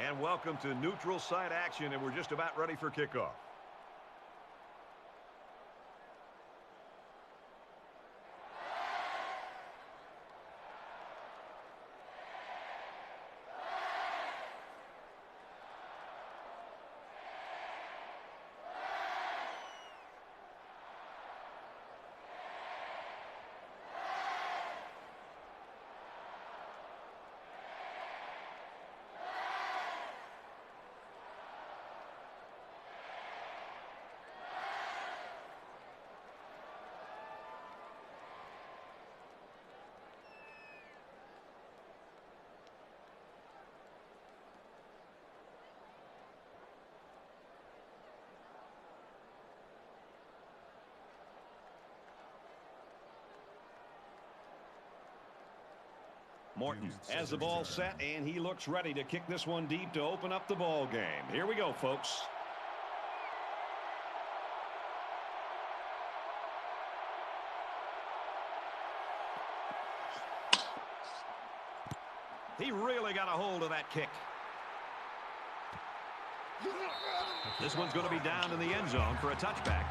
And welcome to neutral site action, and we're just about ready for kickoff. Morton has the ball set, and he looks ready to kick this one deep to open up the ball game. Here we go, folks. He really got a hold of that kick. This one's going to be down in the end zone for a touchback.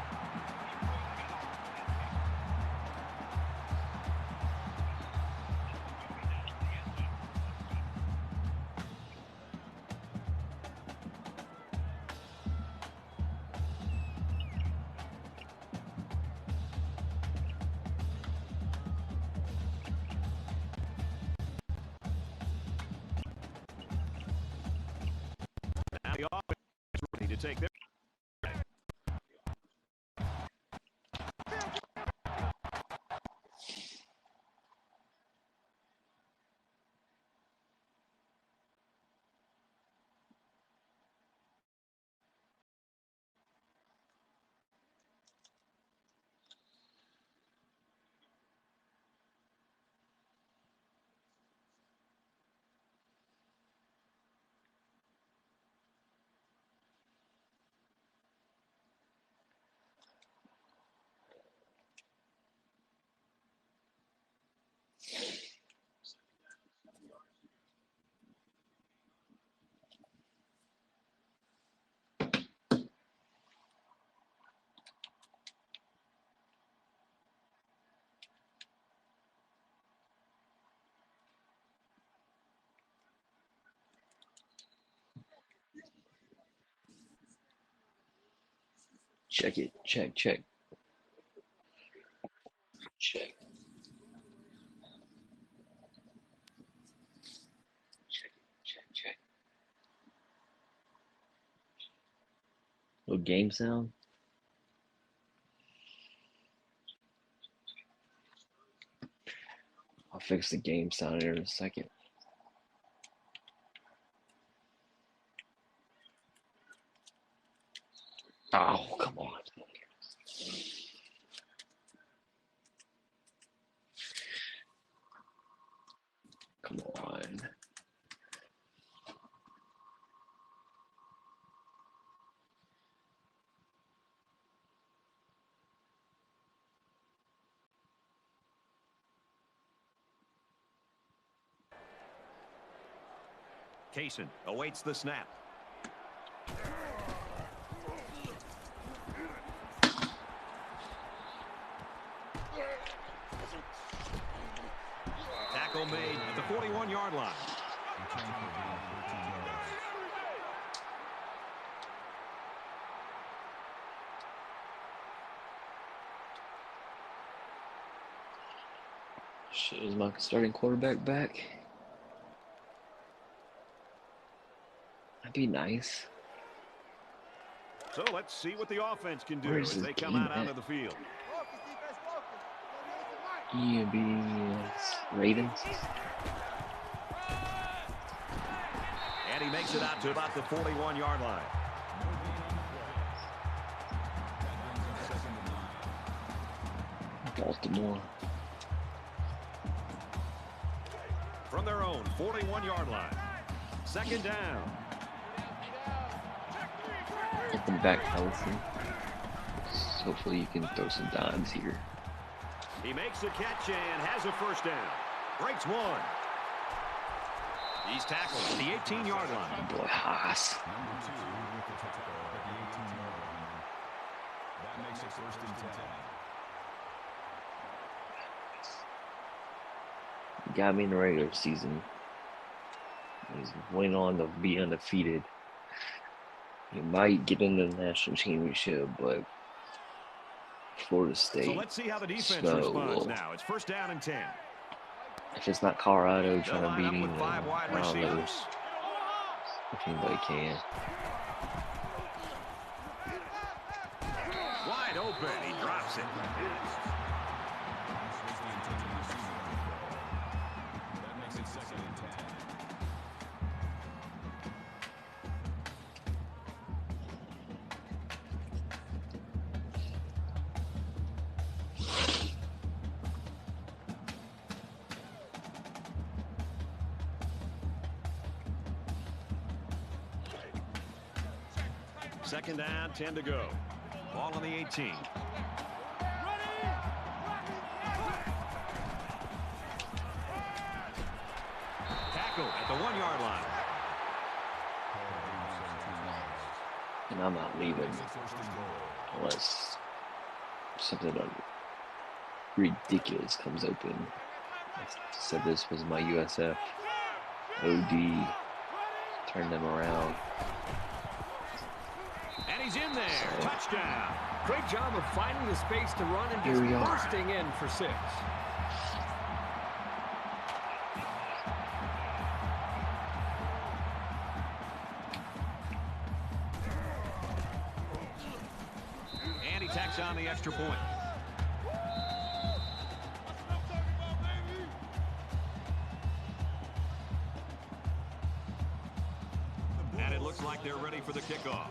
Now the offense is ready to take their Check it. Check. Check. Check. Check. Little game sound. I'll fix the game sound here in a second. Oh, come on. Come on. Kaysen awaits the snap. Tackle made at the 41-yard line. Shit, is my starting quarterback back? That'd be nice. So let's see what the offense can do Where's as this they come game out at? onto the field. Ravens. And he makes it out to about the 41-yard line. Baltimore. From their own 41-yard line. Second down. Welcome back, Allison. Hopefully you can throw some dimes here. He makes the catch and has a first down. Breaks one. He's tackled at the 18-yard line. Boy, Haas. That makes it 1st and 10. Got me in the regular season. He's went on to be undefeated. He might get into the national championship, but Florida State. So let's see how the defense responds now. It's 1st down and 10. If it's not Colorado trying to beat him, with 5 wide I don't know receivers. if anybody can. Wide open. He drops it. That makes it 2nd and 10. Second down, 10 to go. Ball on the 18. Tackle at the 1-yard line. And I'm not leaving unless something ridiculous comes open. I said this was my USF OD. Turn them around. And he's in there. So, Touchdown. Great job of finding the space to run and Here just we are. bursting in for 6. And he tacks on the extra point. And it looks like they're ready for the kickoff.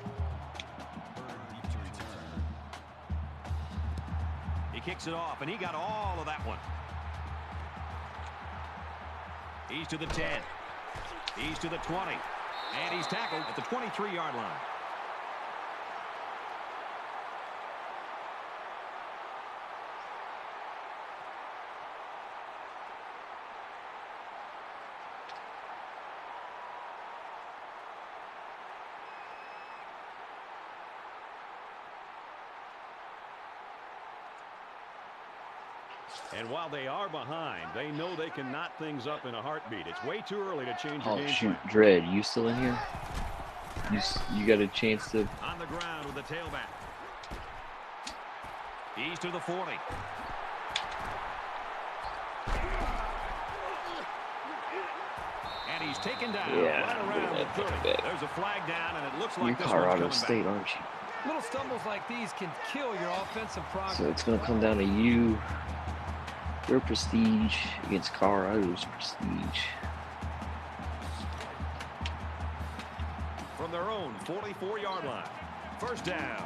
He kicks it off, and he got all of that one. He's to the 10. He's to the 20. And he's tackled at the 23-yard line. And while they are behind, they know they can knot things up in a heartbeat. It's way too early to change your Oh game shoot, plan. Dredd, you still in here? You got a chance to? On the ground with the tailback. He's to the 40. And he's taken down Yeah, right around the 30. bet. There's a flag down, and it looks You're like this Colorado one's State, coming aren't you? Little stumbles like these can kill your offensive progress. So it's going to come down to you, your prestige against Colorado's prestige. back. From their own 44-yard line. 1st down.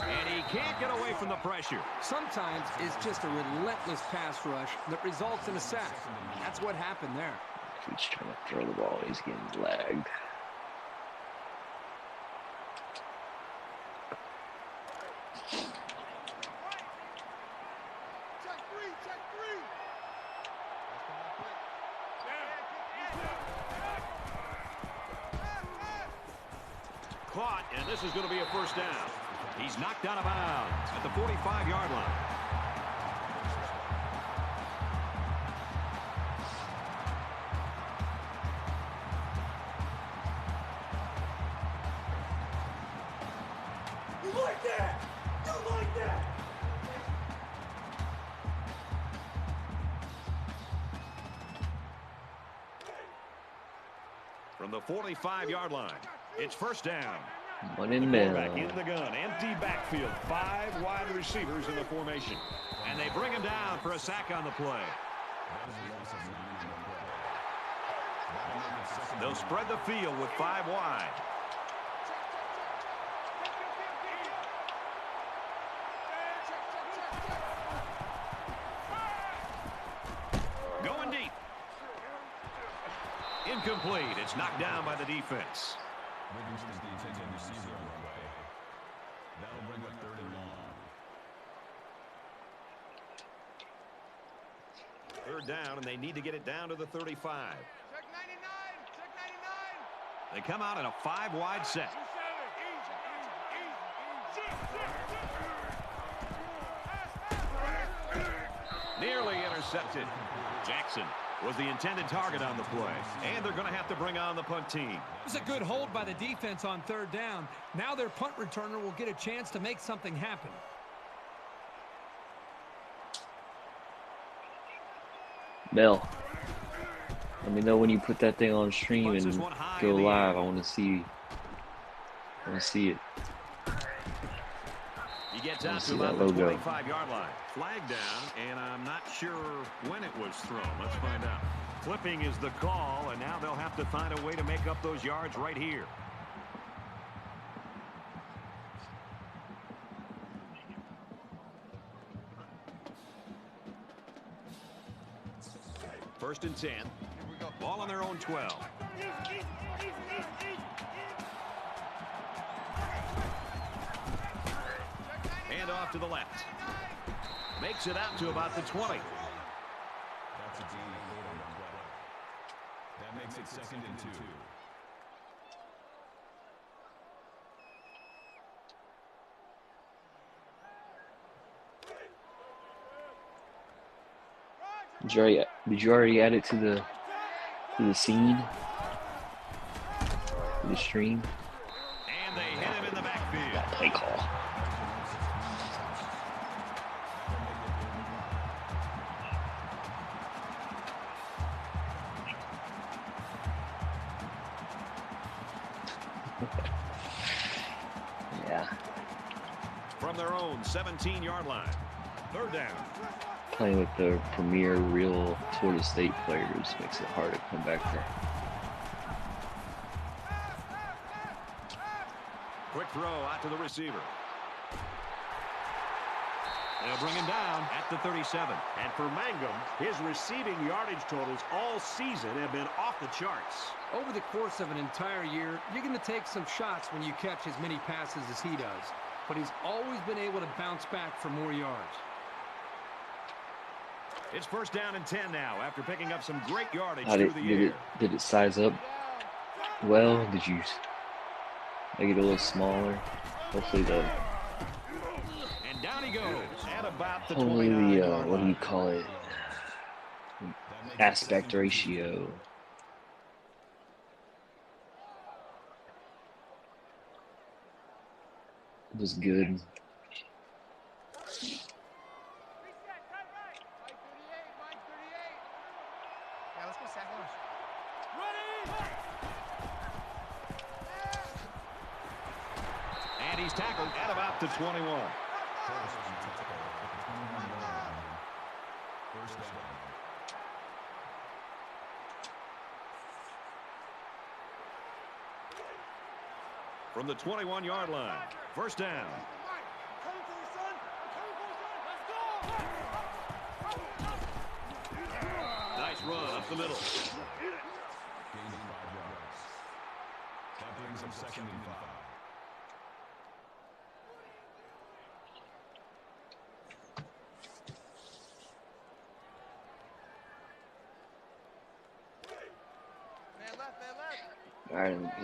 And he can't get away from the pressure. Sometimes it's just a relentless pass rush that results in a sack. That's what happened there. He's trying to throw the ball, he's getting lagged. Caught, and this is going to be a 1st down. He's knocked out of bounds at the 45-yard line. You like that? You like that? From the 45-yard line, it's 1st down. One in Quarterback middle. in the gun, empty backfield, 5 wide receivers in the formation. And they bring him down for a sack on the play. They'll spread the field with 5 wide. Going deep. Incomplete. It's knocked down by the defense. Livingston's the intended receiver on the way. That'll bring up 3rd and long. Third down, and they need to get it down to the 35. They come out in a 5-wide set. Nearly intercepted. Jackson was the intended target on the play, and they're going to have to bring on the punt team. It was a good hold by the defense on third down. Now their punt returner will get a chance to make something happen. Mel, let me know when you put that thing on stream Punts this and one high go in the live. air. I want to see. I want to see it. He gets I wanna out to see about that the logo. 25-yard line. Flag down, and I'm not sure when it was thrown. Let's find out. Flipping is the call, and now they'll have to find a way to make up those yards right here. First and 10. Ball on their own 12. Hand off to the left. Makes it out to about the 20. That's a gain of 8 on the play. That makes it 2nd and 2. Did you already add it to the scene? To the stream? And they hit him in the backfield. That play call. Yeah. From their own 17-yard line. Third down. Playing with the premier real Florida State players makes it hard to come back from. Quick throw out to the receiver. They'll bring him down at the 37. And for Mangum, his receiving yardage totals all season have been off the charts. Over the course of an entire year, you're going to take some shots when you catch as many passes as he does. But he's always been able to bounce back for more yards. It's first down and 10 now after picking up some great yardage How through the air. did it size up well? Did you make it a little smaller? Hopefully And down he goes at about the hopefully 29-yard what do you line. call it? Aspect ratio. Was good. And he's tackled at about the 21. First down. From the 21-yard line. First down. Nice run up the middle. Gain of 5 yards. That brings him 2nd and 5.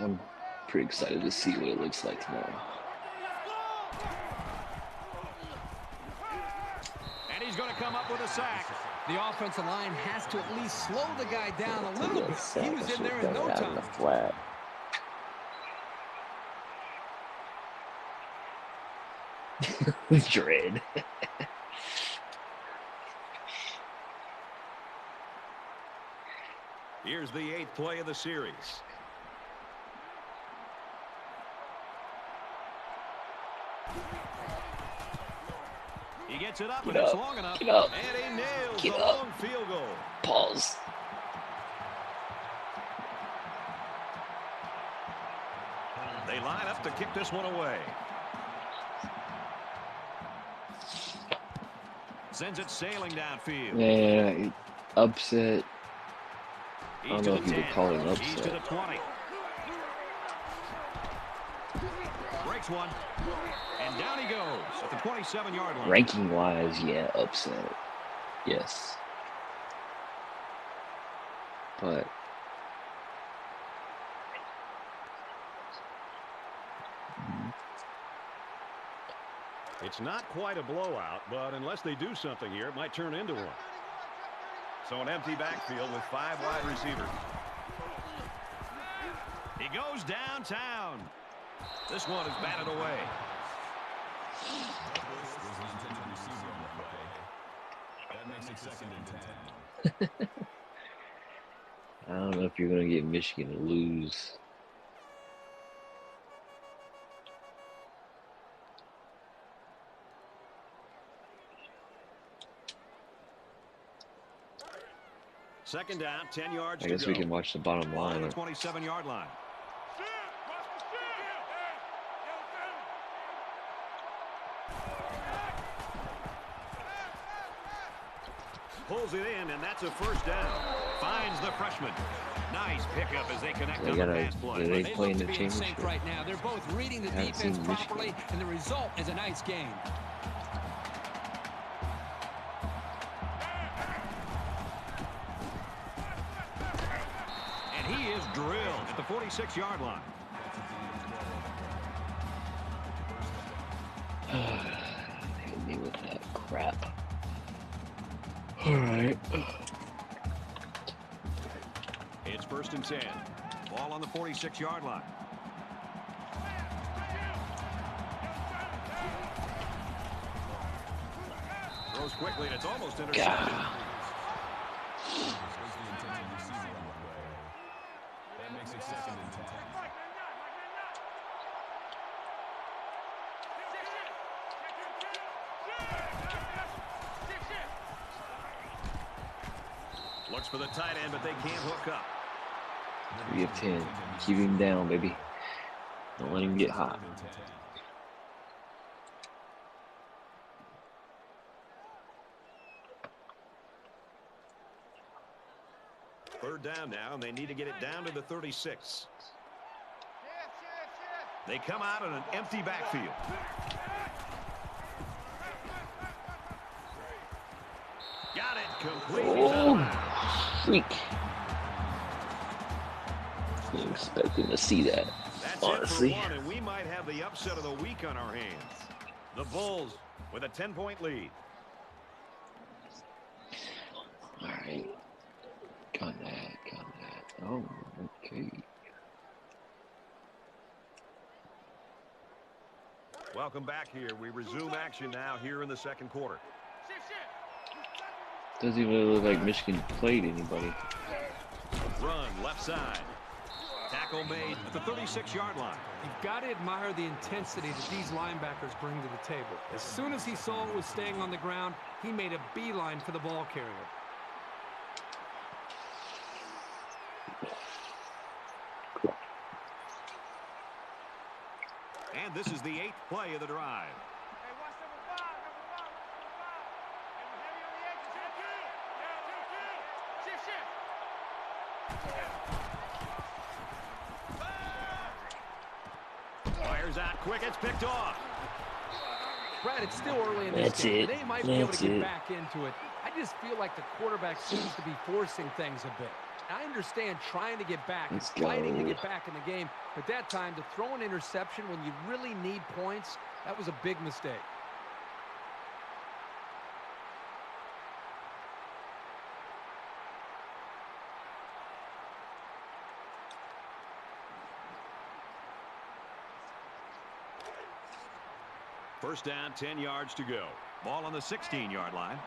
I'm pretty excited to see what it looks like tomorrow. And he's going to come up with a sack. The offensive line has to at least slow the guy down a little bit. He was in there in no Out in time. the flat. Dread. Here's the 8th play of the series. He gets it up, and it's long enough. Get up. And he nails Get the up. long field goal. Pause. They line up to kick this one away. Sends it sailing downfield. Yeah, upset. I don't He's know to if the you would 10. call it an He's to the upset. 20. Breaks one. And down he goes at the 27-yard line. Ranking wise, yeah, upset. Yes. but It's not quite a blowout, but unless they do something here, it might turn into one. So an empty backfield with 5 wide receivers. He goes downtown. This one is batted away. That makes it 2nd and 10. I don't know if you're going to get Michigan to lose. Second down, 10 yards I to guess go. we can watch the bottom Ball on line. the 27-yard line. Pulls it in, and that's a first down. Finds the freshman. Nice pickup as they connect They on the gotta- pass play. they They play look in to the be in sync championship. right now. They're both reading the Haven't defense seen properly, Michigan. and the result is a nice game. And he is drilled at the 46-yard line. Hit me with that crap. Alright. It's 1st and 10. Ball on the 46-yard line. Throws quickly, and it's almost intercepted. That makes it 2nd and 10. Looks for the tight end, but they can't hook up. 3 of 10. Keep him down, baby. Don't let him get hot. Third down now, and they need to get it down to the 36. They come out in an empty backfield. Got it completely. Oh, freak. Wasn't expecting to see that, That's honestly. it for one, and we might have the upset of the week on our hands. The Bulls with a 10-point lead. Alright. Got that. Oh, okay. Welcome back here. We resume action now here in the second quarter. Doesn't even look like Michigan played anybody. Run left side. Tackle made at the 36-yard line. You've got to admire the intensity that these linebackers bring to the table. As soon as he saw it was staying on the ground, he made a beeline for the ball carrier. And this is the 8th play of the drive. Fires out quick. It's picked off. Brad, it's still early in this That's game. it. They might be able to That's get it. back into it. I just feel like the quarterback seems to be forcing things a bit. I understand trying to get back, Let's fighting to go. get back in the game, but that time to throw an interception when you really need points, that was a big mistake. First down, 10 yards to go. Ball on the 16-yard line.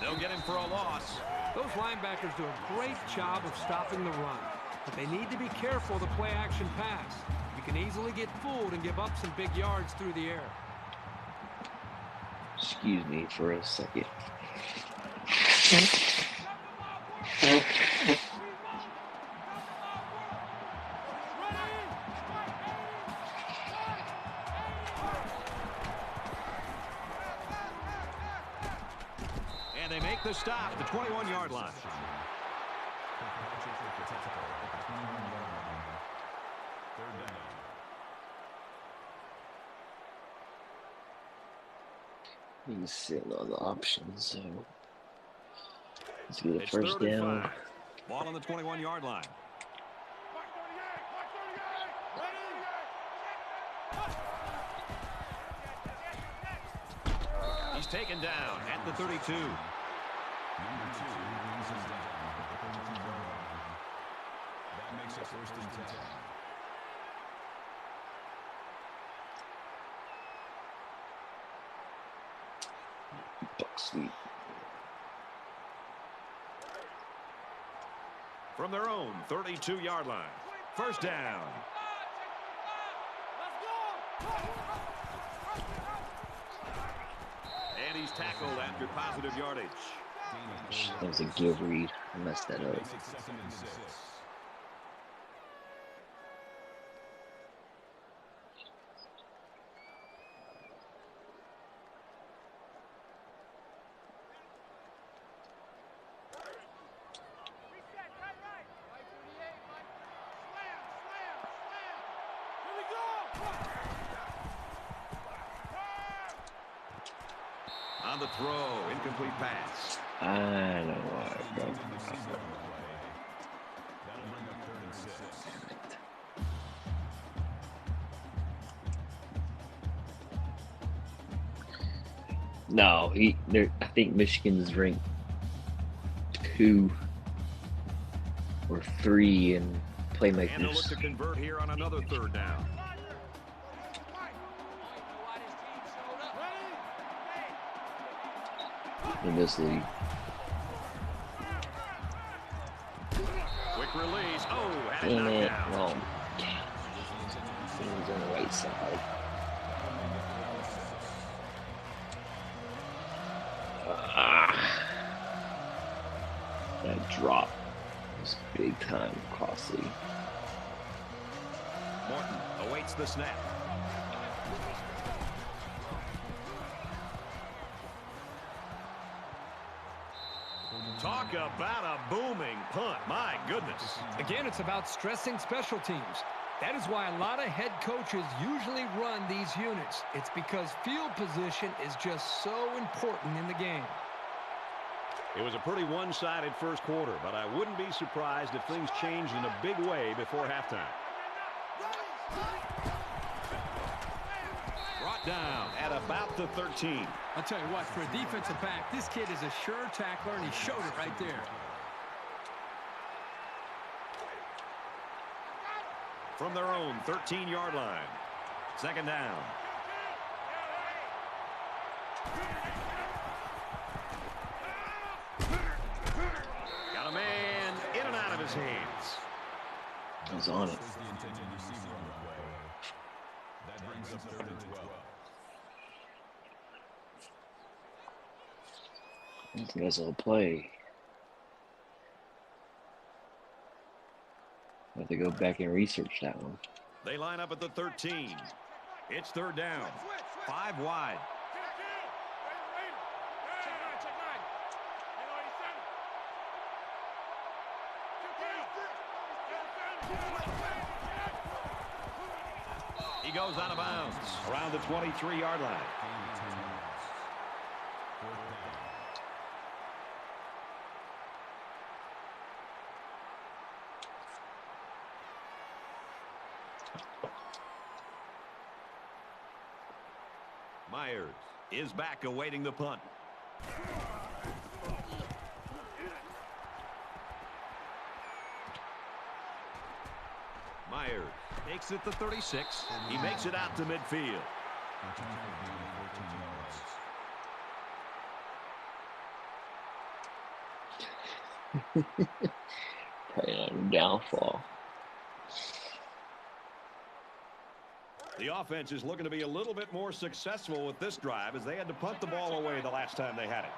They'll get him for a loss. Those linebackers do a great job of stopping the run, but they need to be careful of the play-action pass. You can easily get fooled and give up some big yards through the air. Excuse me for a second. And they make the stop at the 21-yard line. Third down. He's sitting on the options, so let's get a It's first 3rd and down. 5. Ball on the 21-yard line. He's taken down at the 32. Number 2 brings us down at the 32-yard line. That makes it 1st and 10. Buck sweep. From their own 32-yard line. 1st down. And he's tackled after positive yardage. That was a give read. I messed that up. Makes it 2nd and 6. On the throw, incomplete pass. I know why, bro. That'll bring up 3rd and 6. No, I think Michigan's ranked 2 or 3 in And they'll look playmakers to convert here on another 3rd down. in this league. Quick release. Oh, had it Damn knocked it, down. wrong. Things on the right side. That drop was big time costly. Morton awaits the snap. Talk about a booming punt. My goodness. Again, it's about stressing special teams. That is why a lot of head coaches usually run these units. It's because field position is just so important in the game. It was a pretty one-sided first quarter, but I wouldn't be surprised if things changed in a big way before halftime. Brought down at about the 13. I'll tell you what, for a defensive back, this kid is a sure tackler, and he showed it right there. From their own 13-yard line. 2nd down. Got a man in and out of his hands. I was on it. Was the intended receiver on the play. That brings up 3rd and 12. These guys will play. I have to go back and research that one. They line up at the 13. It's 3rd down. 5 wide. He goes out of bounds around the 23-yard line. Gain of 10 yards. 4th down. Myers is back awaiting the punt. Myers takes it to 36. He makes it out to midfield. Return for a gain of 14 yards. Probably not a downfall. The offense is looking to be a little bit more successful with this drive as they had to punt the ball away the last time they had it.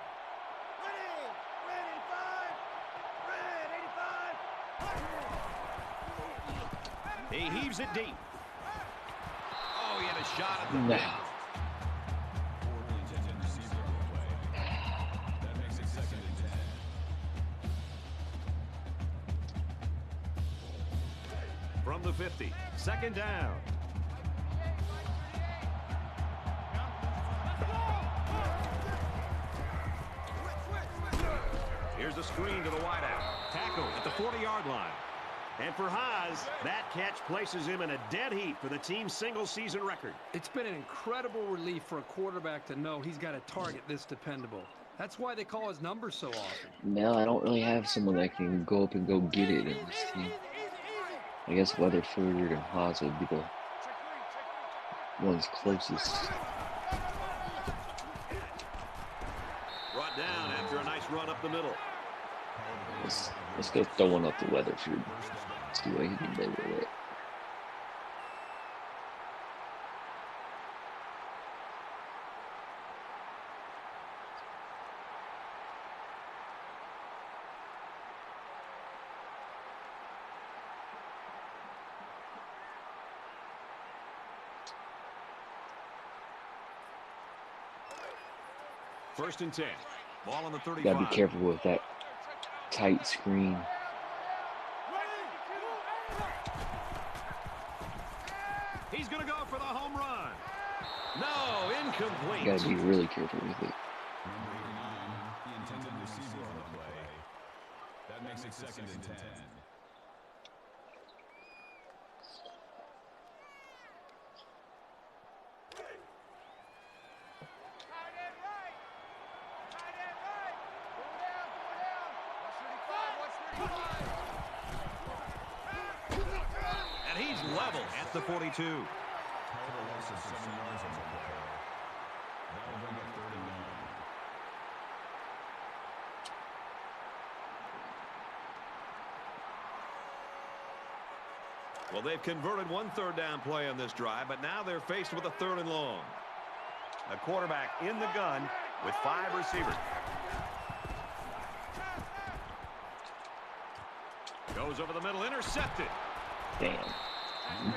He heaves it deep. Oh, he had a shot at the Nah. pin. For the intended receiver on the play. That makes it 2nd and 10. From the 50. 2nd down. Here's the screen to the wideout. Tackle at the 40-yard line. And for Haas, that catch places him in a dead heat for the team's single-season record. It's been an incredible relief for a quarterback to know he's got a target this dependable. That's why they call his number so often. Now I don't really have someone that can go up and go get it in this team. I guess Weatherford and Haas would be the ones closest. Brought down after a nice run up the middle. Let's go throw one up to Weatherford. See what he can do with it. First and 10. Ball on the 35. Gotta be careful with that tight screen. He's going to go for the home run. No, incomplete. Gotta be really careful with it. Number 89, the intended receiver on the play. That makes it second and 10. And he's level at the 42. Total loss of 7 yards on the play. That'll bring up 39. Well, they've converted one third down play on this drive, but now they're faced with a 3rd and long. A quarterback in the gun with 5 receivers. Goes over the middle, intercepted. Damn.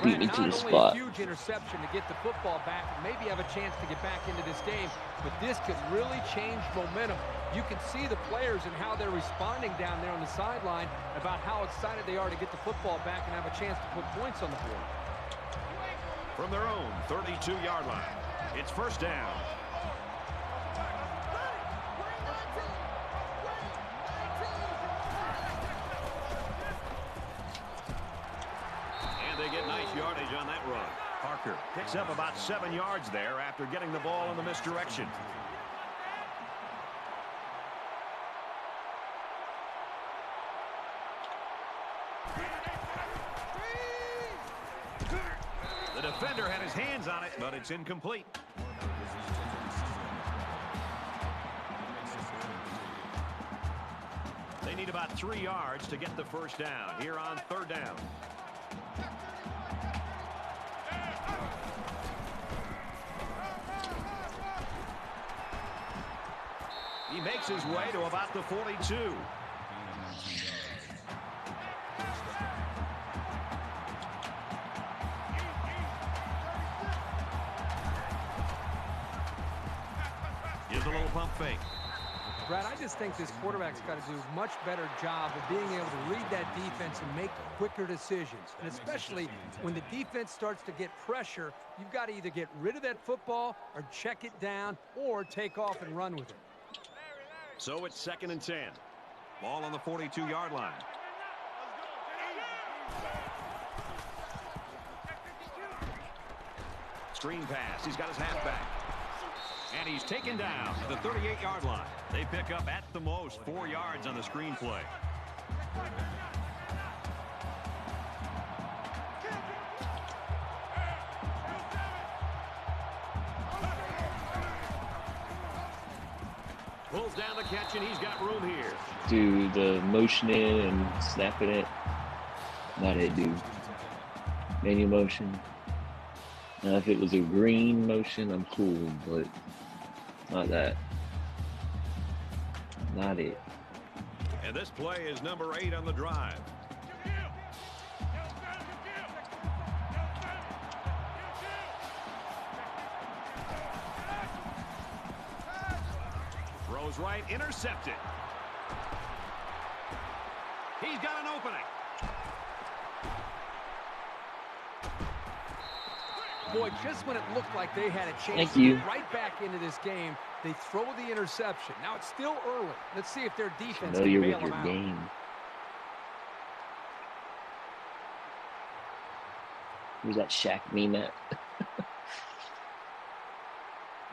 Beat me Brett, to the not only spot. a huge interception to get the football back and maybe have a chance to get back into this game, but this could really change momentum. You can see the players and how they're responding down there on the sideline about how excited they are to get the football back and have a chance to put points on the board. From their own 32-yard line, it's first down. And they get nice yardage on that run. Parker picks up about 7 yards there after getting the ball in the misdirection. The defender had his hands on it, but it's incomplete. They need about 3 yards to get the first down here on 3rd down. He makes his way to about the 42. Here's a little pump fake. Brad, I just think this quarterback's got to do a much better job of being able to read that defense and make quicker decisions. And especially when the defense starts to get pressure, you've got to either get rid of that football or check it down or take off and run with it. So it's 2nd and 10. Ball on the 42-yard line. Screen pass. He's got his halfback. And he's taken down to the 38-yard line. They pick up at the most 4 yards on the screen play. Pulls down the catch, and he's got room here. Dude, the motioning and snapping it. Not it, dude. Manual motion. Now, if it was a green motion, I'm cool, but not that. Not it. And this play is number 8 on the drive. Throws right, intercepted. He's got an opening. Boy, just when it looked like they had a chance Thank to you. get right back into this game, they throw the interception. Now it's still early. Let's see if their defense Familiar can with bail your them out. game. Where's that Shaq meme at?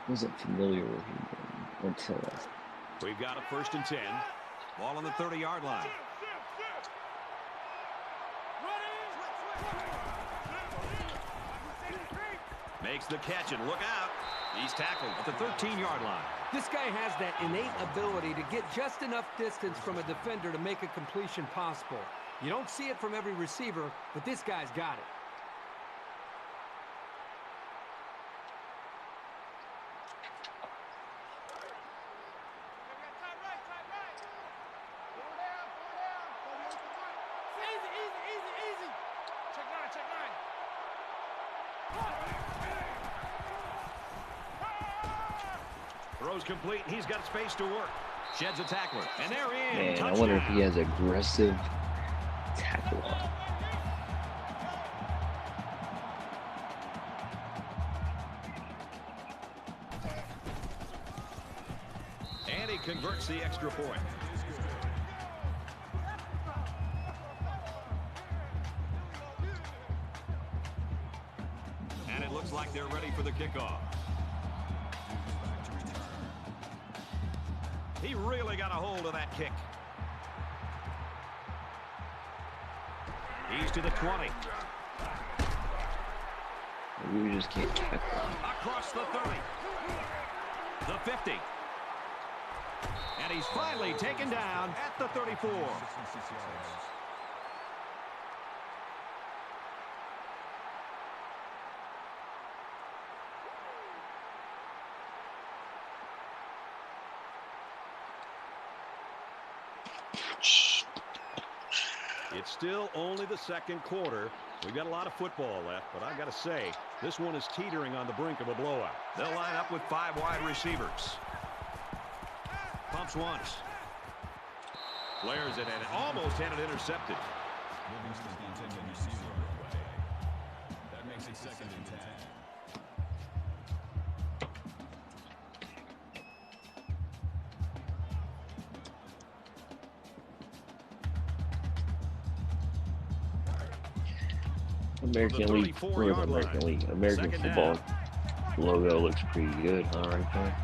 Wasn't familiar with him until We've got a 1st and 10. Ball on the 30-yard line. Makes the catch, and look out. He's tackled at the 13-yard line. This guy has that innate ability to get just enough distance from a defender to make a completion possible. You don't see it from every receiver, but this guy's got it. Throws complete. He's got space to work. Sheds a tackler. And they're in. man, Touchdown. I wonder if he has aggressive tackle on. And he converts the extra point. And it looks like they're ready for the kickoff. He really got a hold of that kick. He's to the 20. We just can't tackle him. Across the 30. The 50. And he's finally taken down at the 34. It's still only the 2nd quarter. We've got a lot of football left, but I've got to say, this one is teetering on the brink of a blowout. They'll line up with 5 wide receivers. Pumps once. Flares it and almost had it intercepted. Livingston's the intended receiver on the way. That makes it 2nd and 10. American League, where's American League? American football logo looks pretty good, huh, right there.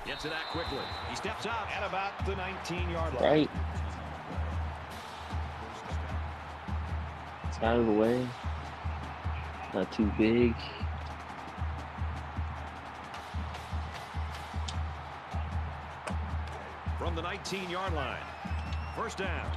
Gets it out quickly. He steps out at about the 19-yard line. Right. It's out of the way. Not too big. From the 19-yard line. 1st down.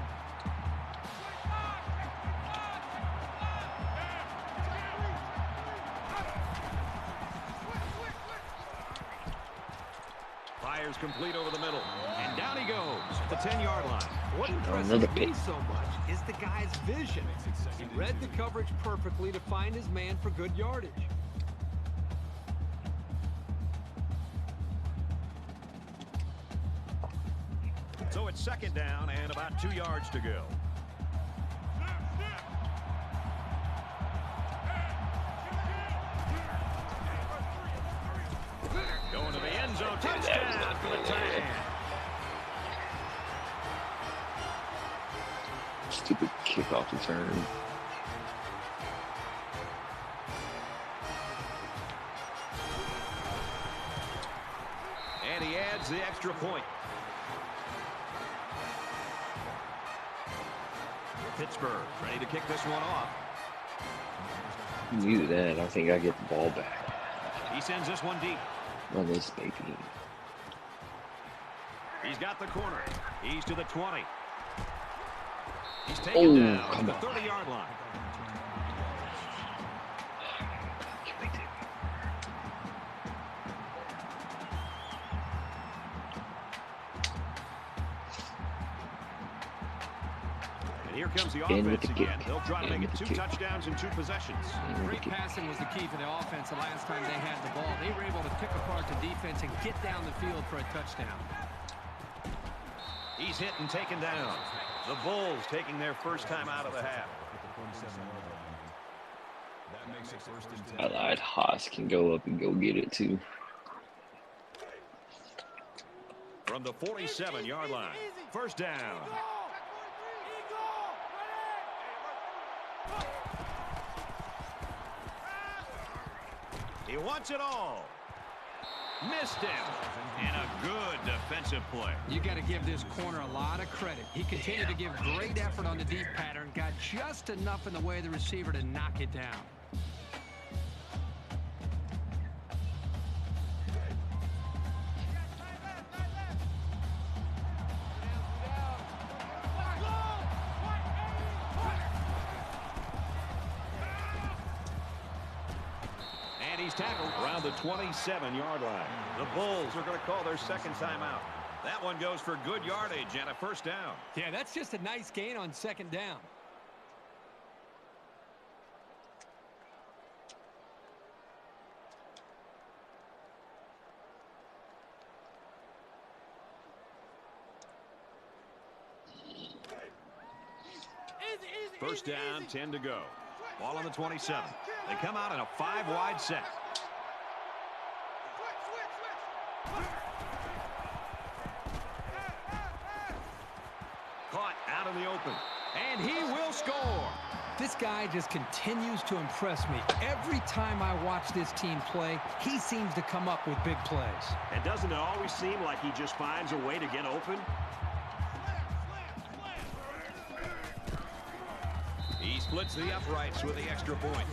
Fires complete over the middle. And down he goes at the 10-yard line. What Another impresses me pick. so much is the guy's vision. He read the coverage perfectly to find his man for good yardage. So it's 2nd down and about 2 yards to go. Going to the end zone. Touchdown for the tight end. Stupid kickoff return. And he adds the extra point. Pittsburgh ready to kick this one off. You knew that. I think I get the ball back. He sends this one deep. Run this baby. He's got the corner. He's to the 20. He's taken down at come the on. 30-yard line. And here comes the In with offense the again. kick. They'll try to In make it with the 2 kick. touchdowns and 2 possessions. Great passing was the key for the offense the last time they had the ball. They were able to pick apart the defense and get down the field for a touchdown. He's hit and taken down. The Bulls taking their first time out of the half. That makes it first and 10. I lied. Haas can go up and go get it too. From the 47-yard line. First down. He wants it all. Missed him. And a good defensive play. You got to give this corner a lot of credit. He continued to give great effort on the deep pattern. Got just enough in the way of the receiver to knock it down. And he's tackled around the 27-yard line. The Bulls are going to call their second timeout. That one goes for good yardage and a first down. Yeah, that's just a nice gain on second down. First down, 10 to go. Ball on the 27. They come out in a 5-wide set. Caught out in the open. And he will score. This guy just continues to impress me. Every time I watch this team play, he seems to come up with big plays. And doesn't it always seem like he just finds a way to get open? He splits the uprights with the extra point.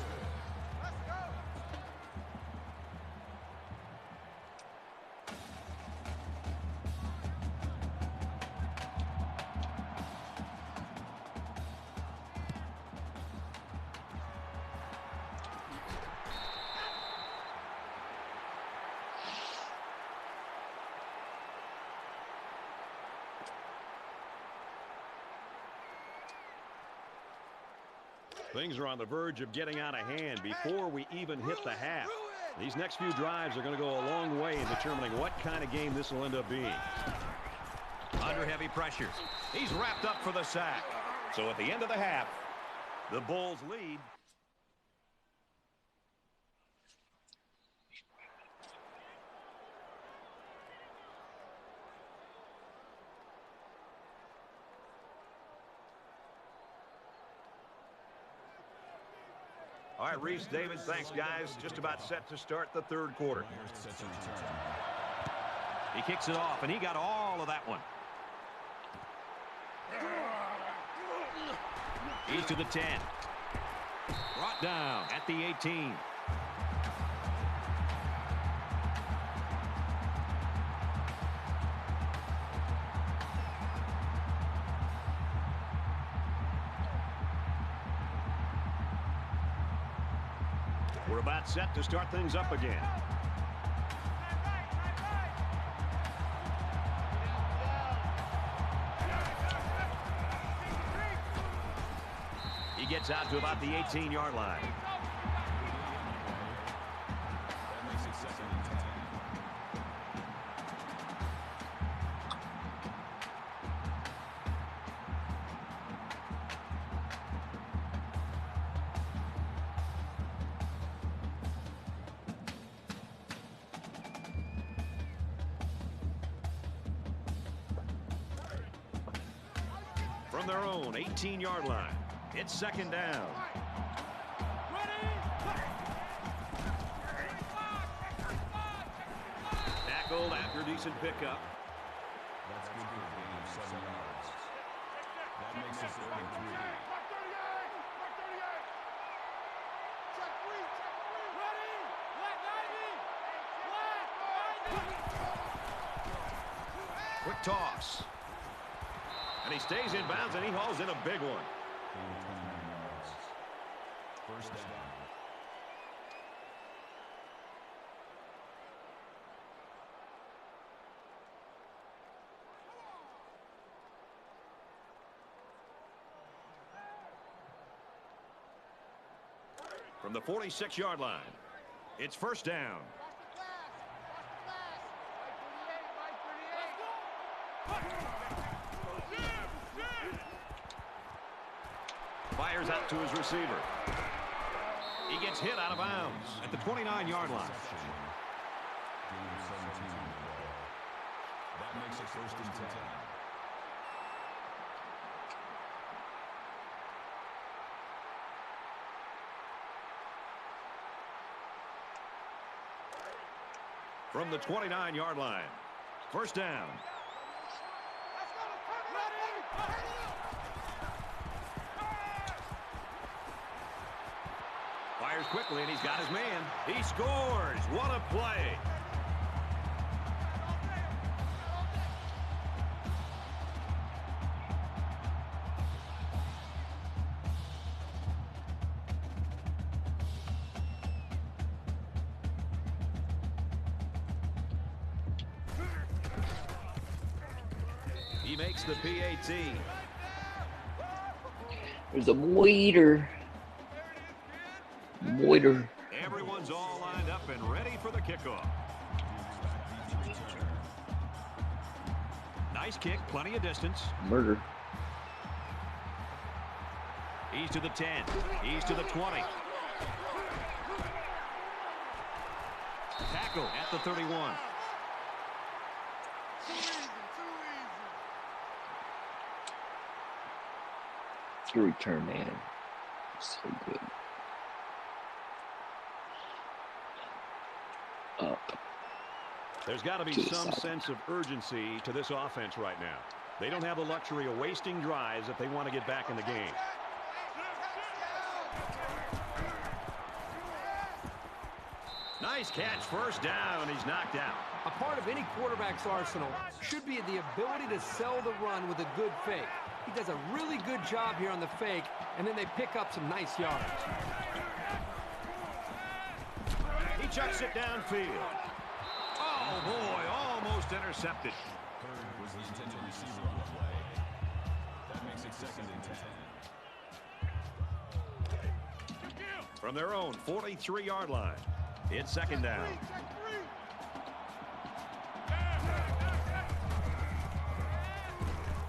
Things are on the verge of getting out of hand before we even hit the half. These next few drives are going to go a long way in determining what kind of game this will end up being. Under heavy pressure. He's wrapped up for the sack. So at the end of the half, the Bulls lead. All right, Reese, David, thanks, guys. Just about set to start the third quarter. He kicks it off, and he got all of that one. He's to the 10. Brought down at the 18. We're about set to start things up again. He gets out to about the 18-yard line. That makes it second and 10. From their own 18-yard line, it's second down. Tackled after decent pickup. That's good for a gain of 7 yards. That makes it third and 3. Quick toss. And he stays in bounds, and he hauls in a big one. Gain of 29 yards. First down. From the 46-yard line, it's first down. Fires out to his receiver. He gets hit out of bounds at the 29-yard line. Game 17. That makes it 1st and 10. From the 29-yard line. 1st down. Fires quickly, and he's got his man. He scores. What a play. He makes the PAT. There's a waiter. Waiter. Everyone's all lined up and ready for the kickoff. Nice kick, plenty of distance. Murder. He's to the 10. He's to the 20. Tackle at the 31. The return man. So good. Up. There's got to be some sense of urgency to this offense right now. They don't have the luxury of wasting drives if they want to get back in the game. Nice catch, 1st down. He's knocked out. A part of any quarterback's arsenal should be the ability to sell the run with a good fake. He does a really good job here on the fake, and then they pick up some nice yards. He chucks it downfield. Oh, boy, almost intercepted. Hurd was the intended receiver on the play. That makes it 2nd and 10. From their own 43-yard line, it's 2nd down.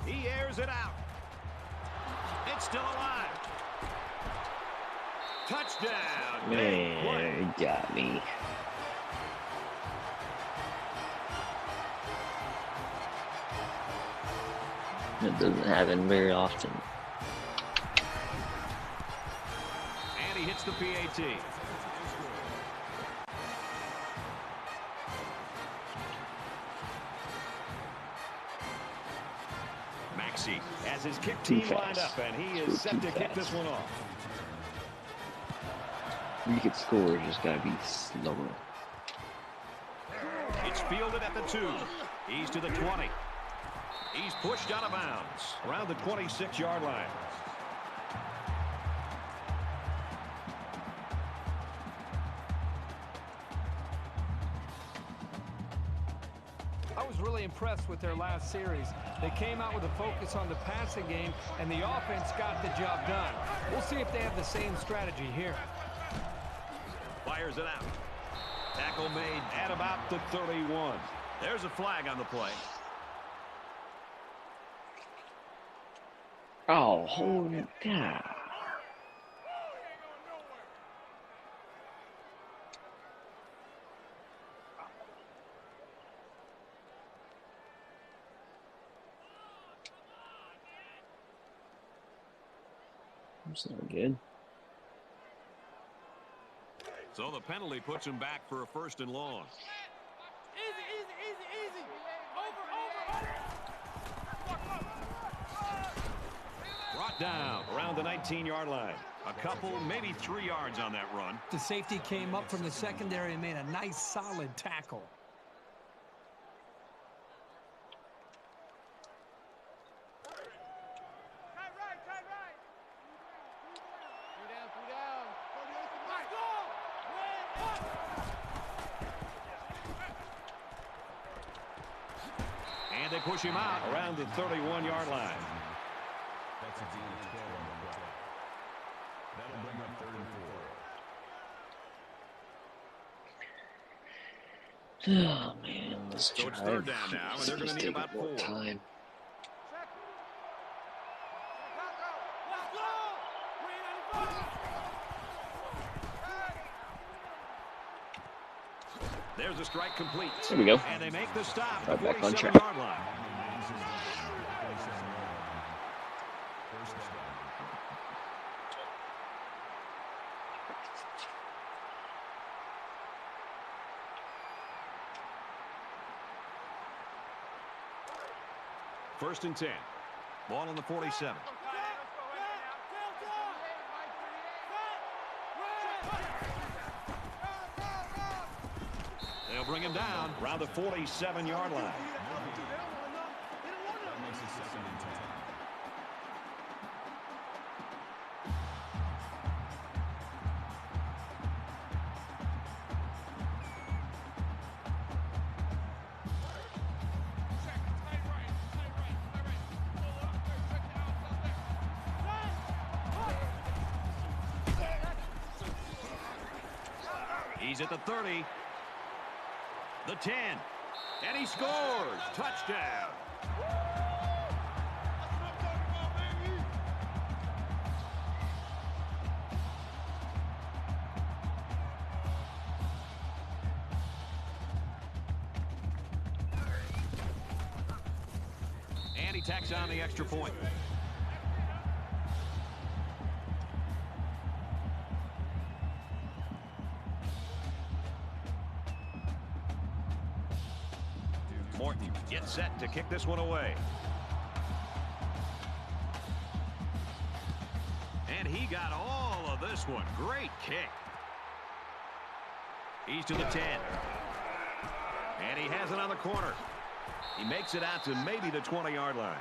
He airs it out. It's still alive. Touchdown. Man, he got me. It doesn't happen very often. And he hits the PAT. Maxey has his kick team lined up, and he is set to kick this one off. You could score, just gotta be slower. It's fielded at the 2. He's to the 20. He's pushed out of bounds around the 26-yard line. I was really impressed with their last series. They came out with a focus on the passing game, and the offense got the job done. We'll see if they have the same strategy here. Fires it out. Tackle made at about the 31. There's a flag on the play. Oh, holy God. That's not good. So the penalty puts him back for a 1st and long. Easy. Over. Brought down around the 19-yard line. A couple, maybe 3 yards on that run. The safety came up from the secondary and made a nice, solid tackle. And they push him out around the 31-yard line. That's a gain of 12 on the play. That'll bring up 3rd and 4. Oh man, let's So it's 3rd down now, and they're going to need about 4. Time. There's a strike complete. There we go. And they make the stop Right at the back on track. 47-yard line. First and 10. Ball on the 47. They'll bring him down around the 47-yard line. That makes it second and 10. He's at the 30. The 10. And he scores. Touchdown. And he tacks on the extra point. Morton gets set to kick this one away. And he got all of this one. Great kick. He's to the 10. And he has it on the corner. He makes it out to maybe the 20-yard line.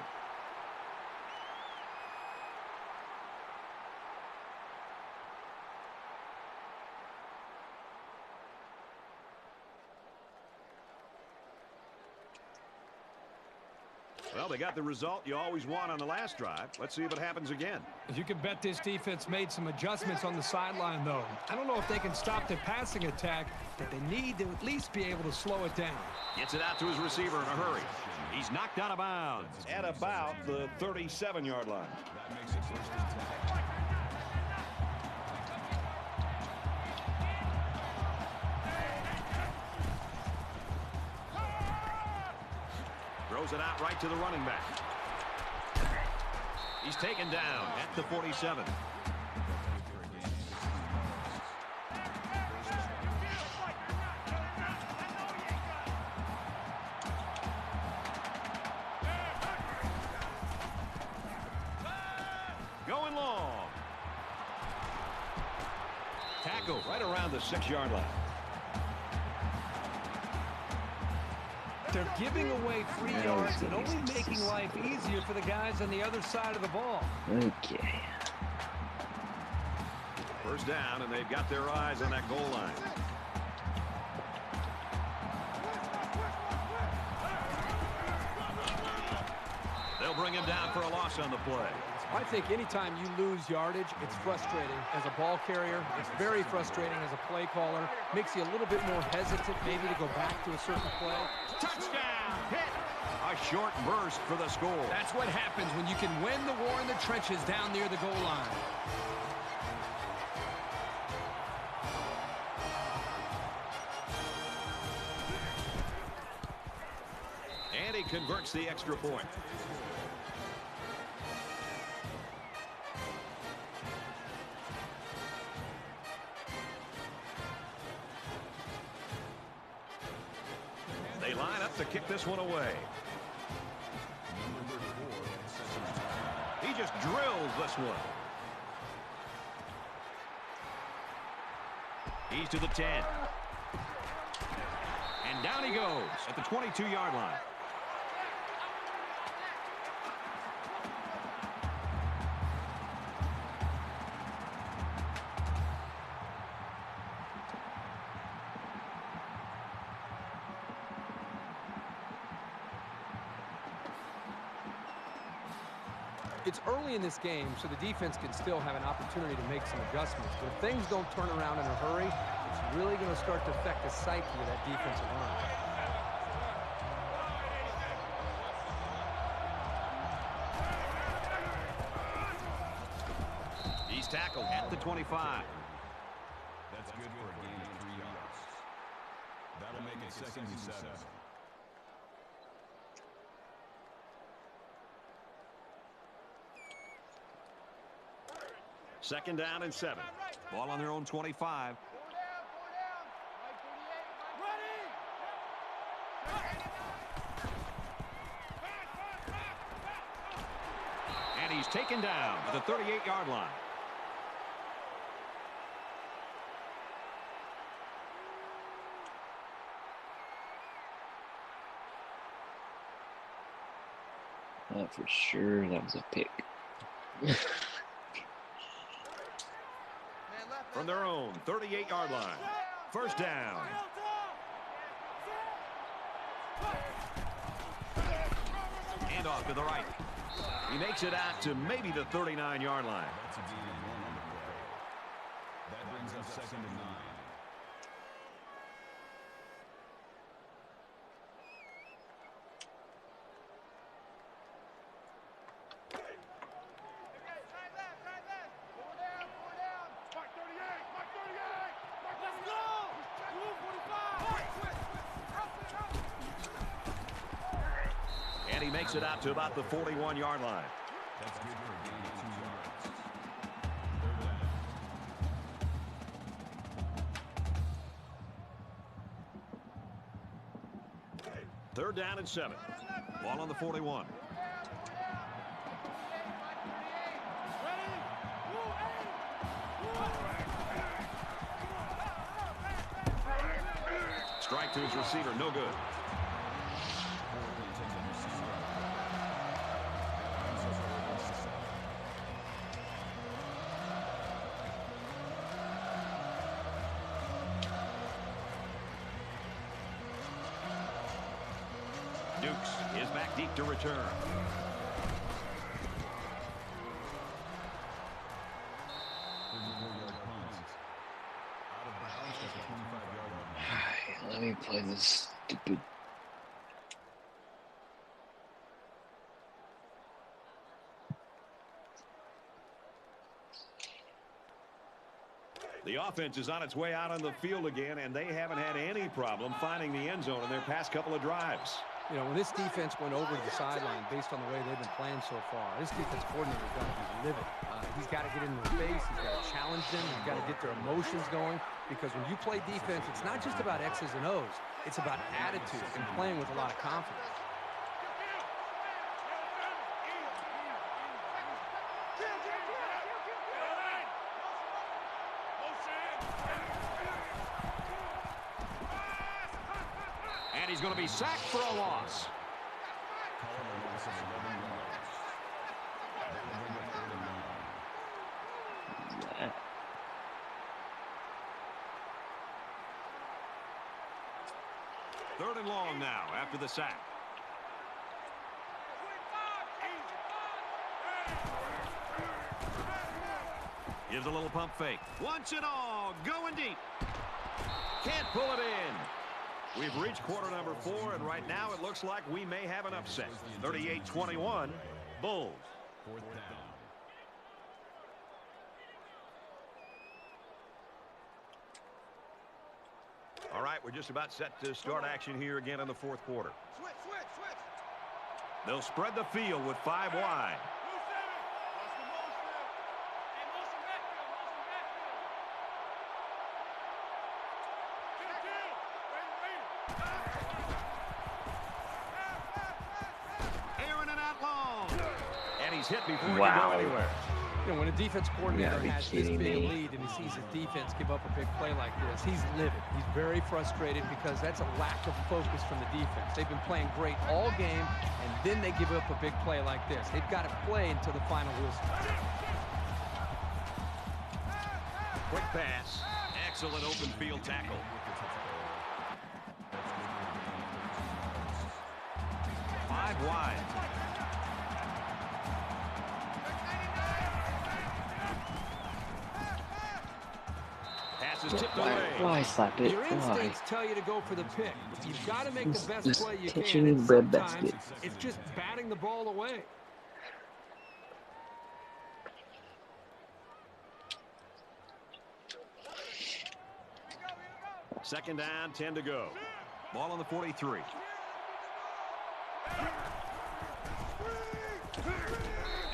Well, they got the result you always want on the last drive. Let's see if it happens again. You can bet this defense made some adjustments on the sideline, though. I don't know if they can stop the passing attack, but they need to at least be able to slow it down. Gets it out to his receiver in a hurry. He's knocked out of bounds at about the 37-yard line. That makes it first and 10. Throws it out right to the running back. He's taken down at the 47. Going long. Tackle right around the 6-yard line. They're giving away free yards and only making life easier for the guys on the other side of the ball. Okay. First down, and they've got their eyes on that goal line. They'll bring him down for a loss on the play. I think anytime you lose yardage, it's frustrating as a ball carrier. It's very frustrating as a play caller. Makes you a little bit more hesitant maybe to go back to a certain play. Touchdown! Hit! A short burst for the score. That's what happens when you can win the war in the trenches down near the goal line. And he converts the extra point. They line up to kick this one away. He just drills this one. He's to the 10. And down he goes at the 22-yard line. It's early in this game, so the defense can still have an opportunity to make some adjustments. But if things don't turn around in a hurry, it's really going to start to affect the psyche of that defensive line. He's tackled at the 25. That's good for a gain of 3 yards. That'll make it 2nd and 7. Second down and 7. Ball on their own 25. And he's taken down at the 38-yard line. For sure, that was a pick. From their own 38-yard line. First down. And off to the right. He makes it out to maybe the 39-yard line. That's a gain of 1 on the play. That brings up 2nd and 9. And he makes it out to about the 41-yard line. That's good for a gain of 2 yards. 3rd down and 7. Ball on the 41. Strike to his receiver, no good. Dukes is back deep to return. Let me play this stupid. The offense is on its way out on the field again, and they haven't had any problem finding the end zone in their past couple of drives. You know, when this defense went over to the sideline based on the way they've been playing so far, this defense coordinator is going to be livid. He's got to get in their face. He's got to challenge them. He's got to get their emotions going. Because when you play defense, it's not just about X's and O's. It's about attitude and playing with a lot of confidence. And he's going to be sacked for a loss. Third and long now after the sack. Gives a little pump fake. Wants it all. Going deep. Can't pull it in. We've reached quarter number 4, and right now it looks like we may have an upset. 38-21, Bulls. 4th down. All right, we're just about set to start action here again in the 4th quarter. They'll spread the field with 5 wide. Aaron and out long. And he's hit before he can go anywhere. You know, when a defense coordinator has this big me. lead and he sees his defense give up a big play like this, he's livid. He's very frustrated because that's a lack of focus from the defense. They've been playing great all game, and then they give up a big play like this. They've got to play until the final whistle. Quick pass. Excellent open field tackle. Five wide. Pass is tipped away. Why slap it? Your Why? instincts tell you to go for the pick. You've got to make the best Just play you catching can. And bread sometimes basket. it's just batting the ball away. Second down, 10 to go. Ball on the 43.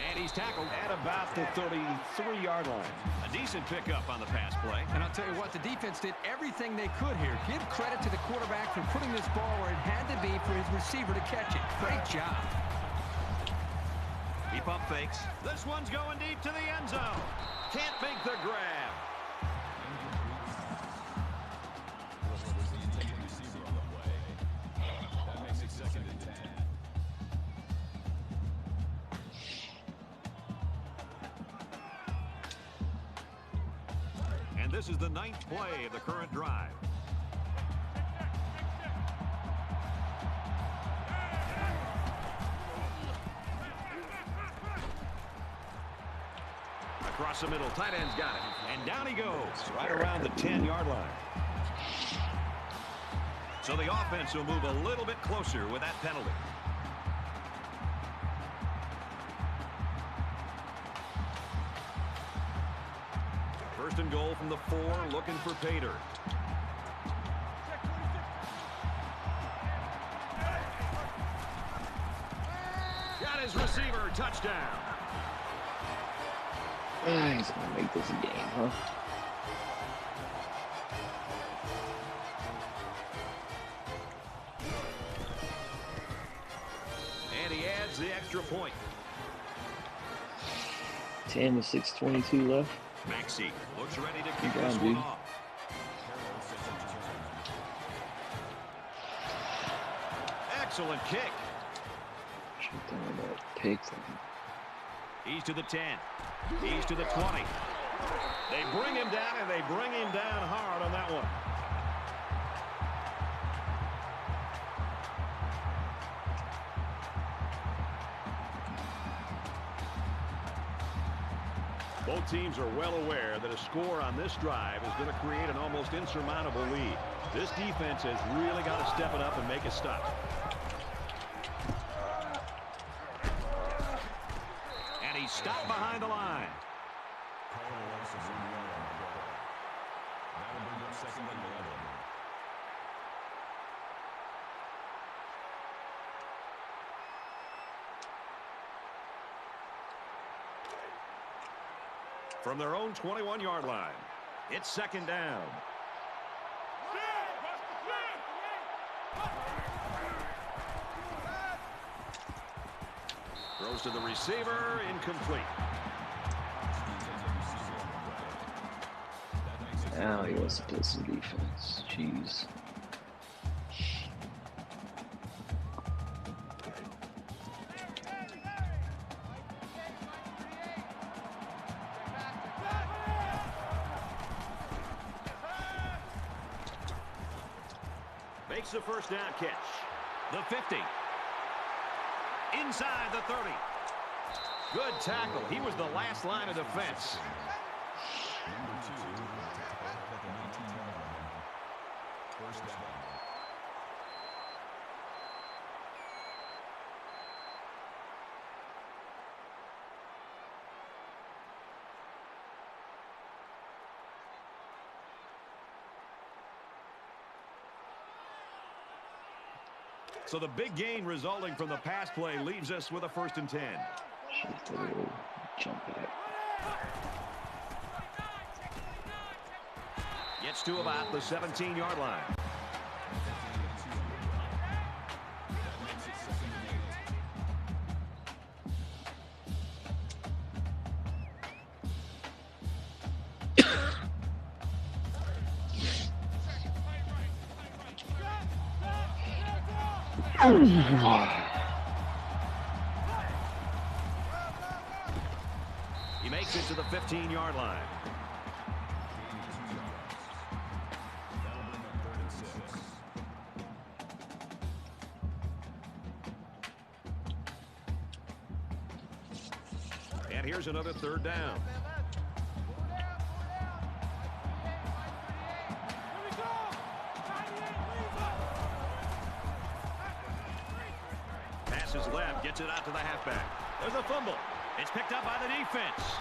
And he's tackled at about the 33-yard line. A decent pickup on the pass play. And I'll tell you what, the defense did everything they could here. Give credit to the quarterback for putting this ball where it had to be for his receiver to catch it. Great job. He pump fakes. This one's going deep to the end zone. Can't make the grab. That makes it second and 10. And this is the 9th play of the current drive. Across the middle, tight end's got it. And down he goes, right around the 10-yard line. So the offense will move a little bit closer with that penalty. First and goal from the 4, looking for Pater. Got his receiver, touchdown. He's going to make this a game, huh? And he adds the extra point. 10 with 6:22 left. Maxey looks ready to kick Good this job, one dude. off. Excellent kick. Should have done that picks. He's to the 10. He's to the 20. They bring him down, and they bring him down hard on that one. Both teams are well aware that a score on this drive is going to create an almost insurmountable lead. This defense has really got to step it up and make a stop. And he's stopped behind the line. That'll bring up second and 11. From their own 21-yard line, it's second down. Throws to the receiver, incomplete. Now he wants to play some defense. Jeez. Makes the first down catch. The 50. Inside the 30. Good tackle. He was the last line of defense. Number 2, tackle at the 19-yard line. First down. So the big gain resulting from the pass play leaves us with a first and 10. Should have jump back. Gets to about the 17-yard line. He makes it to the 15-yard line. That'll bring up 3rd and 6. And here's another third down. Passes left, gets it out to the halfback. There's a fumble. It's picked up by the defense.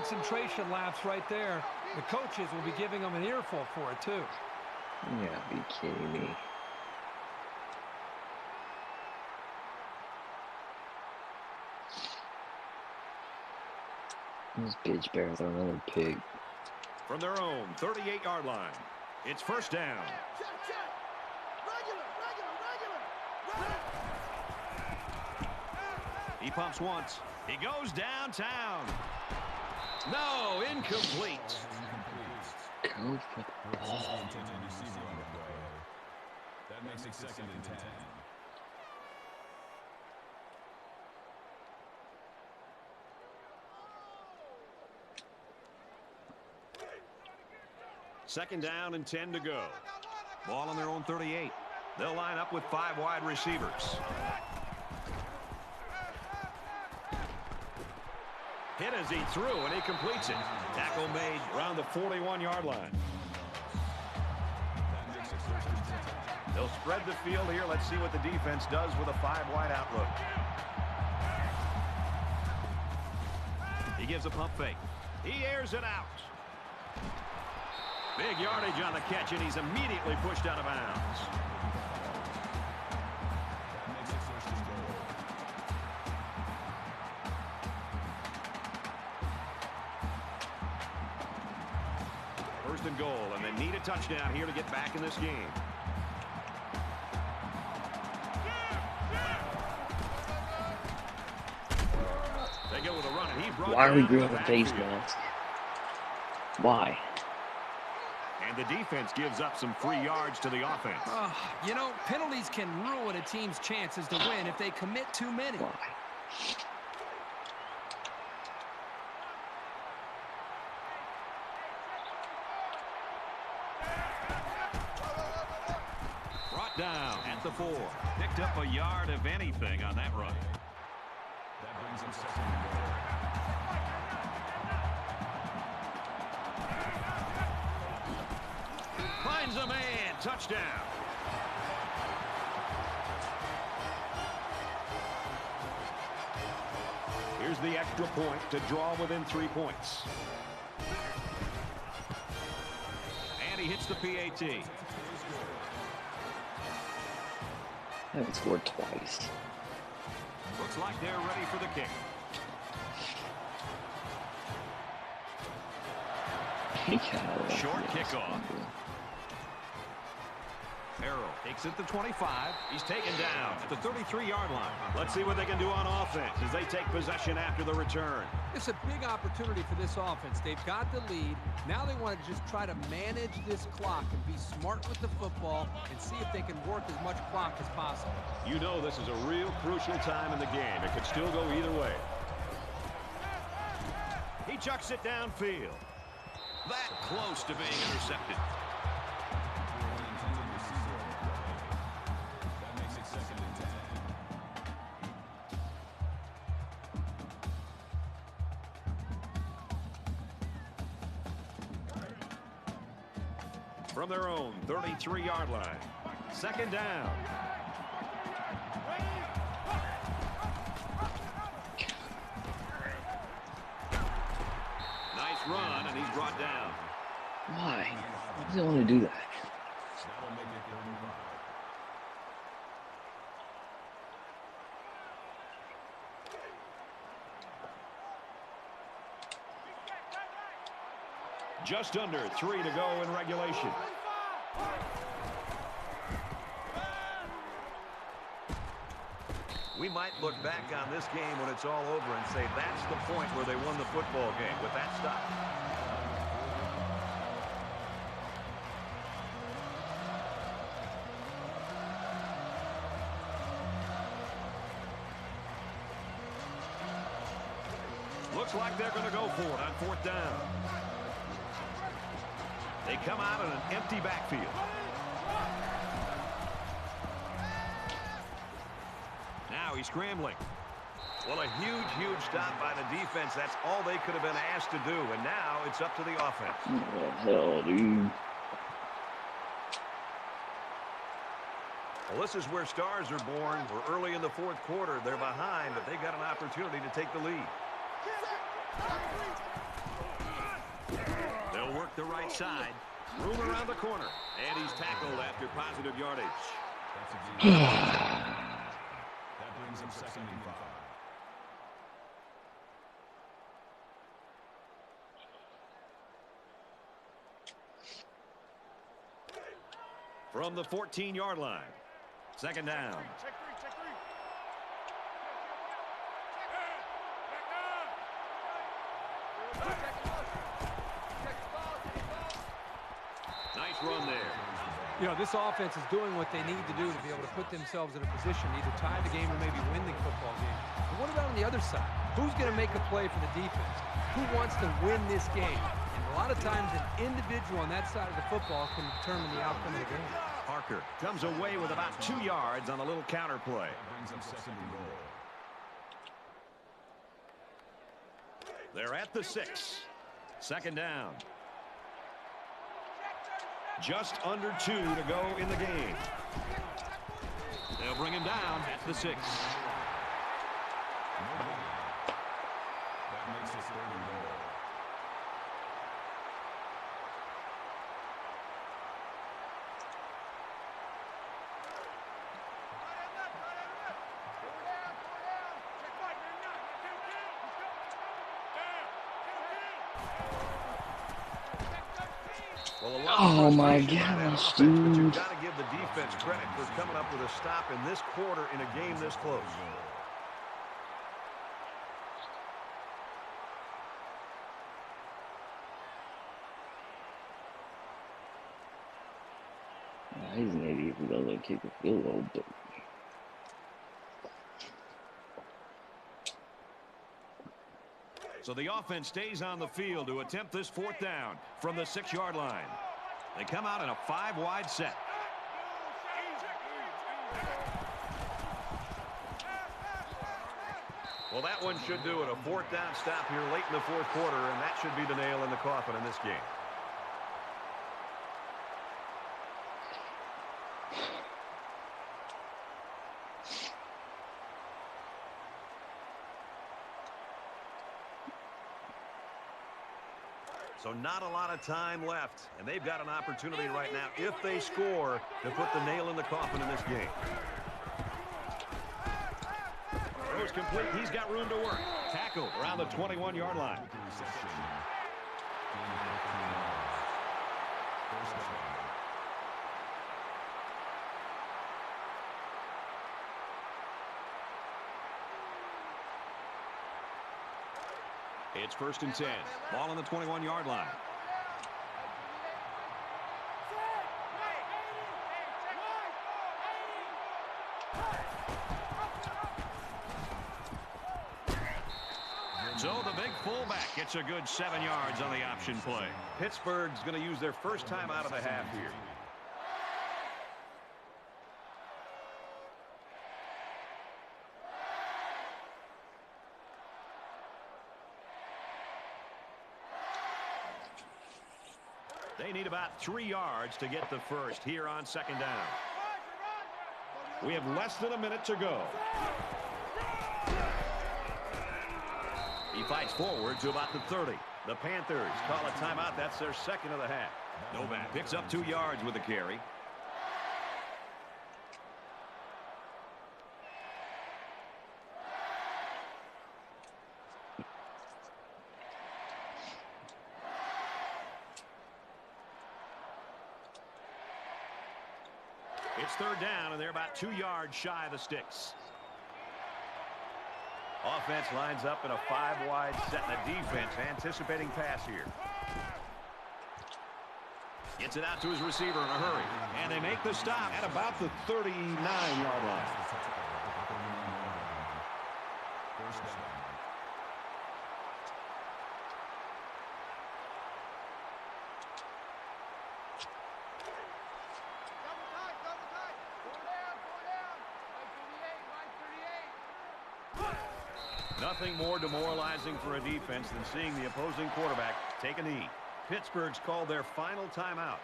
concentration lapse right there. The coaches will be giving them an earful for it, too. You gotta be kidding me. This bitch better throw another pig. From their own 38-yard line, it's first down. He pumps once. He goes downtown. No, incomplete. Go for the ball. That makes it second and 10. Second down and 10 to go. Ball on their own 38. They'll line up with 5 wide receivers. Hit as he threw, and he completes it. Tackle made around the 41-yard line. They'll spread the field here. Let's see what the defense does with a 5-wide outlook. He gives a pump fake. He airs it out. Big yardage on the catch, and he's immediately pushed out of bounds. First and goal, and they need a touchdown here to get back in this game. They go with a run, and he brought Why are we down doing the a face backfield. mask? Why? And the defense gives up some free yards to the offense. You know, penalties can ruin a team's chances to win if they commit too many. Why? Brought down at the 4. Picked up a yard of anything on that run. That brings him second and goal. Finds a man. Touchdown. Here's the extra point to draw within 3 points. And he hits the PAT. I haven't scored twice. Looks like they're ready for the kick. Short kickoff. Harrell takes it to 25. He's taken down at the 33-yard line. Let's see what they can do on offense as they take possession after the return. It's a big opportunity for this offense. They've got the lead. Now they want to just try to manage this clock and be smart with the football and see if they can work as much clock as possible. You know this is a real crucial time in the game. It could still go either way. He chucks it downfield. That close to being intercepted. That makes it second and 10. From their own 33-yard line. Second down. Nice run, and he's brought down. Why? Why does he want to do that? That'll make it 35. Just under 3 to go in regulation. We might look back on this game when it's all over and say that's the point where they won the football game with that stop. Looks like they're going to go for it on 4th down. They come out in an empty backfield. Now he's scrambling. Well, a huge stop by the defense. That's all they could have been asked to do. And now it's up to the offense. What the hell, dude? Well, this is where stars are born. We're early in the 4th quarter. They're behind, but they got an opportunity to take the lead. They'll work the right side. Room around the corner. And he's tackled after positive yardage. That's a gain. That brings him 2nd and 5. From the 14-yard line. 2nd down. Nice run there. You know, this offense is doing what they need to do to be able to put themselves in a position to either tie the game or maybe win the football game. But what about on the other side? Who's going to make a play for the defense? Who wants to win this game? And a lot of times an individual on that side of the football can determine the outcome of the game. Parker comes away with about 2 yards on a little counter play. That brings him 2nd and goal. They're at the 6. 2nd down. Just under 2 to go in the game. They'll bring him down at the 6. That makes it 3rd and goal. Oh my gosh, But you've dude. got to give the defense credit for coming up with a stop in this quarter in a game this close. He's an idiot who doesn't kick a field goal, but So the offense stays on the field to attempt this 4th down from the 6-yard line. They come out in a 5-wide set. Well, that one should do it. A 4th down stop here late in the 4th quarter, and that should be the nail in the coffin in this game. So not a lot of time left, and they've got an opportunity right now, if they score, to put the nail in the coffin in this game. Throws complete. He's got room to work. Tackled around the 21-yard line. With the reception. Gain of 15 yards. 1st down. It's 1st and 10. Ball on the 21-yard line. So the big fullback gets a good 7 yards on the option play. Pittsburgh's going to use their first time out of the half here. They need about 3 yards to get the first here on 2nd down. We have less than a minute to go. He fights forward to about the 30. The Panthers call a timeout. That's their 2nd of the half. Novak picks up 2 yards with the carry. It's 3rd down, and they're about 2 yards shy of the sticks. Offense lines up in a 5-wide set, and the defense anticipating pass here. Gets it out to his receiver in a hurry, and they make the stop at about the 39-yard line. 1st down. Nothing more demoralizing for a defense than seeing the opposing quarterback take a knee. Pittsburgh's called their final timeout.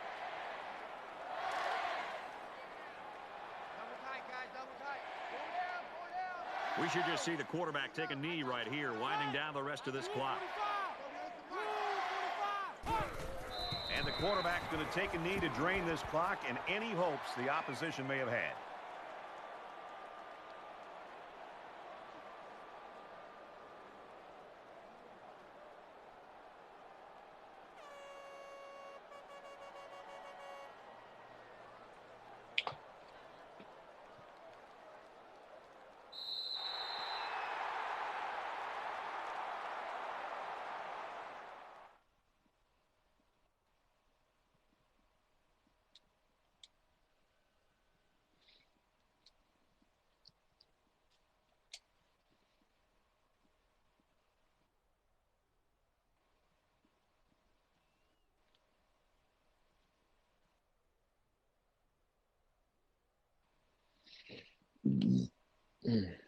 We should just see the quarterback take a knee right here, winding down the rest of this clock. quarterback's going to take a knee to drain this clock and any hopes the opposition may have had. Mm.